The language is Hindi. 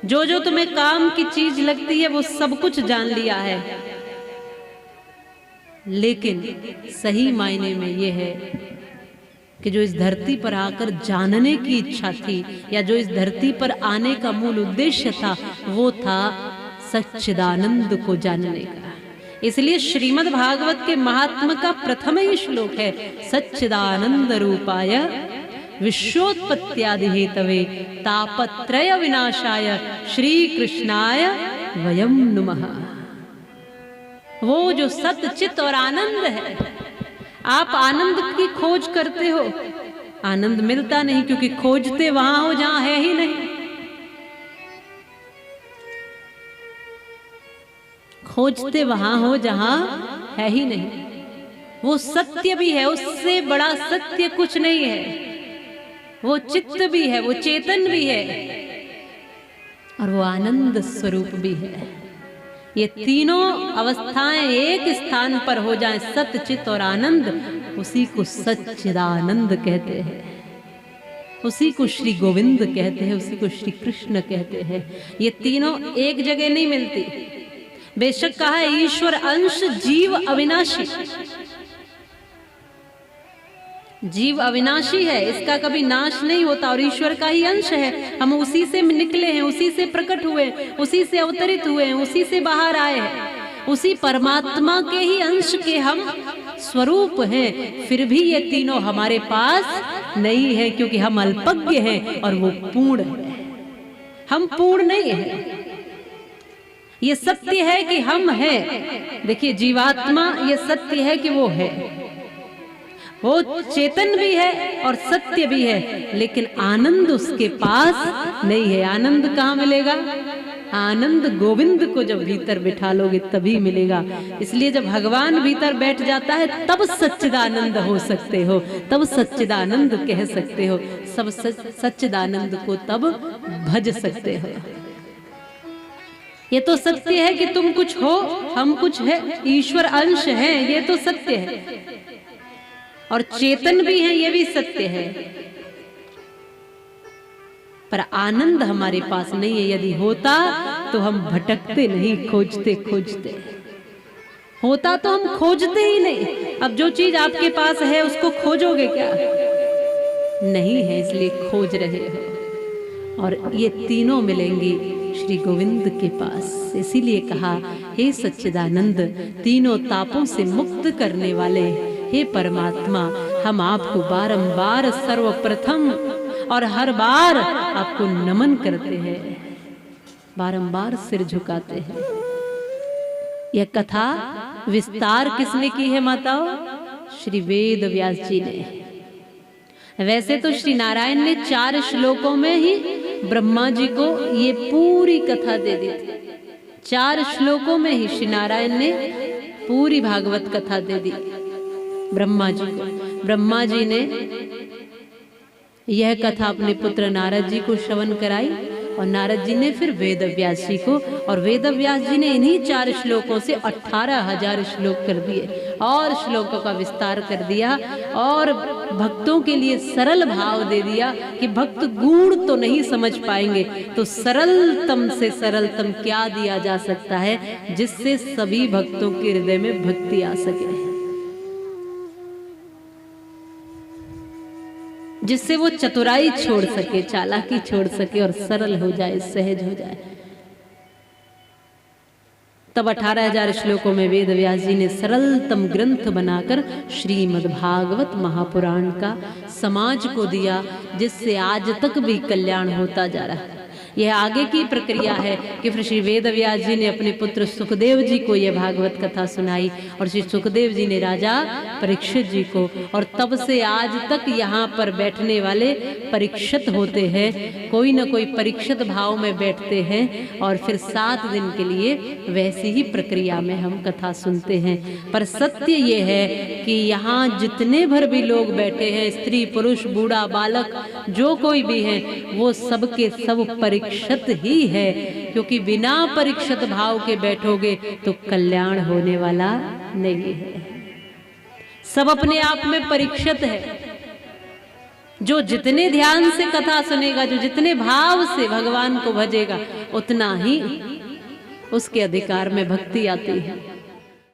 जो जो तुम्हें काम की चीज लगती है वो सब कुछ जान लिया है, लेकिन सही मायने में ये है कि जो इस धरती पर आकर जानने की इच्छा थी, या जो इस धरती पर आने का मूल उद्देश्य था, वो था सच्चिदानंद को जानने का। इसलिए श्रीमद् भागवत के महात्म का प्रथम ही श्लोक है, सच्चिदानंद रूपाय विश्वोत्पत्त्यादि हेतवे तापत्रय विनाशाय श्री कृष्णाय वयम नुमः। वो जो सत्य चित और आनंद है, आप आनंद की खोज करते हो, आनंद मिलता नहीं, क्योंकि खोजते वहां हो जहां है ही नहीं। खोजते वहां हो जहां है ही नहीं। वो सत्य भी है, उससे बड़ा सत्य कुछ नहीं है। वो चित्त भी है, वो चेतन भी है, और वो आनंद स्वरूप भी है। ये तीनों अवस्थाएं एक स्थान पर हो जाएं, सत्य चित्त और आनंद, उसी को सच्चिदानंद कहते हैं, उसी को श्री गोविंद कहते हैं, उसी को श्री कृष्ण कहते हैं। ये तीनों एक जगह नहीं मिलती। बेशक कहा है ईश्वर अंश जीव अविनाशी, जीव अविनाशी है, इसका कभी नाश नहीं होता, और ईश्वर का ही अंश है। हम उसी से निकले हैं, उसी से प्रकट हुए, उसी से अवतरित हुए हैं, उसी से बाहर आए हैं, उसी परमात्मा के ही अंश के हम स्वरूप हैं। फिर भी ये तीनों हमारे पास नहीं है, क्योंकि हम अल्पज्ञ हैं और वो पूर्ण है। हम पूर्ण नहीं है। ये सत्य है कि हम हैं। देखिए जीवात्मा, ये सत्य है कि वो है, वो चेतन भी है और सत्य भी है, लेकिन आनंद उसके पास नहीं है। आनंद कहाँ मिलेगा? आनंद गोविंद को जब भीतर बिठा लोगे तभी मिलेगा। इसलिए जब भगवान भीतर बैठ जाता है तब सच्चिदानंद हो सकते हो, तब सच्चिदानंद कह सकते हो, सब सच्चिदानंद को तब भज सकते हो। ये तो सत्य है कि तुम कुछ हो, हम कुछ है, ईश्वर अंश है, ये तो सत्य है, और चेतन भी है, ये भी सत्य है। पर आनंद हमारे पास नहीं है। यदि होता तो हम भटकते नहीं, खोजते खोजते। होता तो हम खोजते ही नहीं। अब जो चीज आपके पास है उसको खोजोगे क्या? नहीं है, इसलिए खोज रहे हो। और ये तीनों मिलेंगी श्री गोविंद के पास। इसीलिए कहा, हे सच्चिदानंद, तीनों तापों से मुक्त करने वाले हे परमात्मा, हम आपको बारंबार सर्वप्रथम और हर बार आपको नमन करते हैं, बारंबार सिर झुकाते हैं। यह कथा विस्तार किसने की है माताओं? श्री वेद व्यास जी ने। वैसे तो श्री नारायण ने 4 श्लोकों में ही ब्रह्मा जी को ये पूरी कथा दे दी थी। 4 श्लोकों में ही श्री नारायण ने पूरी भागवत कथा दे दी ब्रह्मा जी को। ब्रह्मा जी ने यह कथा अपने पुत्र नारद जी को श्रवण कराई, और नारद जी ने फिर वेद व्यास जी को, और वेद व्यास जी ने इन्हीं 4 श्लोकों से 18,000 श्लोक कर दिए, और श्लोकों का विस्तार कर दिया, और भक्तों के लिए सरल भाव दे दिया कि भक्त गूढ़ तो नहीं समझ पाएंगे, तो सरलतम से सरलतम क्या दिया जा सकता है जिससे सभी भक्तों के हृदय में भक्ति आ सके, जिससे वो चतुराई छोड़ सके, चालाकी छोड़ सके और सरल हो जाए, सहज हो जाए। तब 18,000 श्लोकों में वेद व्यास जी ने सरलतम ग्रंथ बनाकर श्रीमद् भागवत महापुराण का समाज को दिया, जिससे आज तक भी कल्याण होता जा रहा है। यह आगे की प्रक्रिया है कि फिर श्री वेद व्यास जी ने अपने पुत्र सुखदेव जी को यह भागवत कथा सुनाई, और श्री सुखदेव जी ने राजा परीक्षित जी को, और तब से आज तक यहाँ पर बैठने वाले परीक्षित होते हैं, कोई न कोई परीक्षित भाव में बैठते हैं, और फिर 7 दिन के लिए वैसी ही प्रक्रिया में हम कथा सुनते हैं। पर सत्य ये है कि यहाँ जितने भर भी लोग बैठे हैं, स्त्री पुरुष बूढ़ा बालक जो कोई भी है, वो सबके सब परीक्षित ही है, क्योंकि बिना परीक्षित भाव के बैठोगे तो कल्याण होने वाला नहीं है। सब अपने आप में परीक्षित है, जो जितने ध्यान से कथा सुनेगा, जो जितने भाव से भगवान को भजेगा, उतना ही उसके अधिकार में भक्ति आती है।